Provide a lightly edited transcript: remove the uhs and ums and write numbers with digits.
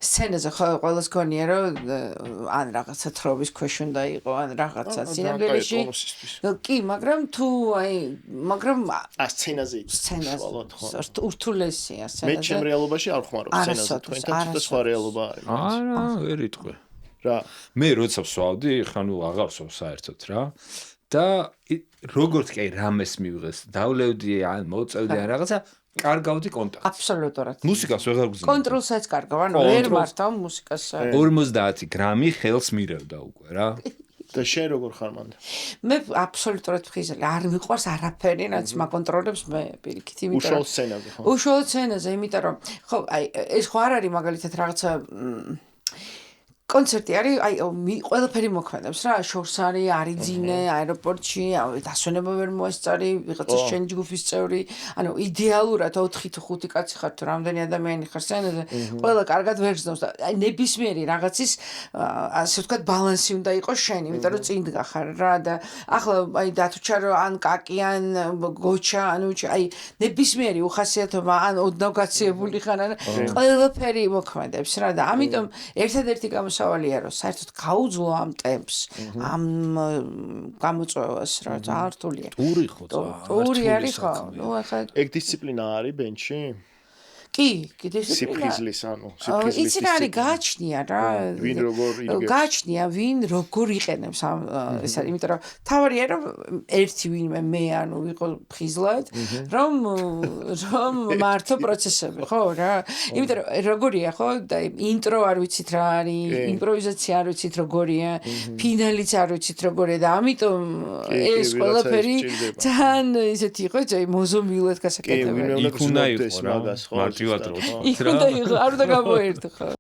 სცენაზე ხო ყველას გონია რომ ან რაღაცა თრობის ქვეშ უნდა იყო ან რაღაცა სინამდვილეში კი მაგრამ თუ მაგრამ სცენაზე ურთულესია სცენაზე მე ჩემ რეალობაში არ ხმარო სცენაზე თქვენთან ცოტა სხვა რეალობა არის არა ვერ იტყვი რა მე როცა ვსვავდი ხანუ აღარ ვსვავ საერთოდ რა და როგორც კი რამეს მივიღეს დავლევდი ან მოწევდი ან რაღაცა კარგავდი კონტაქტს. აბსოლუტურად. მუსიკას ვეღარ გზნობ. კონტროლსაც კარგავ, ანუ ვერ მართავ მუსიკას. 50 გრამი ხელს მირევდა უკვე რა. და შენ როგორ ხარ მანდ? მე აბსოლუტურად ფხიზელი, არ მიყვარს არაფერი, რაც მაკონტროლებს მე პირიქით, იმიტომ უშუალო სცენაზე ხო? უშუალო სცენაზე, იმიტომ რომ ხო, აი ეს ხო არ არის მაგალითად რაღაცა კონცერტი არის, აი ყველაფერი მოქმედებს რა, შორს არის ძინე, აეროპორტში, დასვენება ვერ მოესწარი, ვიღაცა შენ ჯგუფის წევრი, ანუ იდეალურად 4 თუ 5 კაცი ხარ თუ რამდენი ადამიანი ხარ სცენაზე, ყველა კარგად ვერ გზნობს და აი ნებისმიერი რაღაცის ასე ვთქვათ ბალანსი უნდა იყოს შენ, იმიტომ რომ წინ დგახარ რა და ახლა აი დათუჩარო ან კაკი ან გოჩა, ანუ აი ნებისმიერი უხასიათობა ან ოდნავ გაციებული ხარ ან ყველაფერი მოქმედებს რა და ამიტომ ერთადერთი სავალია რომ საერთოდ გაუძლო ამ ტემპს ამ გამოწვევას რა ძალიან რთულია ტური ხო ტური არის ხო ნუ ახლა ეგ დისციპლინა არის ბენჩი კი დისციპლინა სიფხიზლის ანუ სიფხიზლის იცი რა არის გააჩნია რა ვინ როგორ იგებს გააჩნია ვინ როგორ იყენებს ამ ეს არის იმიტომ რომ თავარია რომ ერთი ვინმე მე ანუ ვიყო ფხიზლად რომ მართო პროცესები ხო რა იმიტომ რომ როგორია ხო და ინტრო არ ვიცით რა არის იმპროვიზაცია არ ვიცით როგორია ფინალიც არ ვიცით როგორია და ამიტომ ეს ყველაფერი ძალიან ისეთი იყო მოზომილად გასაკეთებელი იქ უნდა იყოს რა მარტივად რო იქ უნდა იყო არ უნდა გამოერთ ხო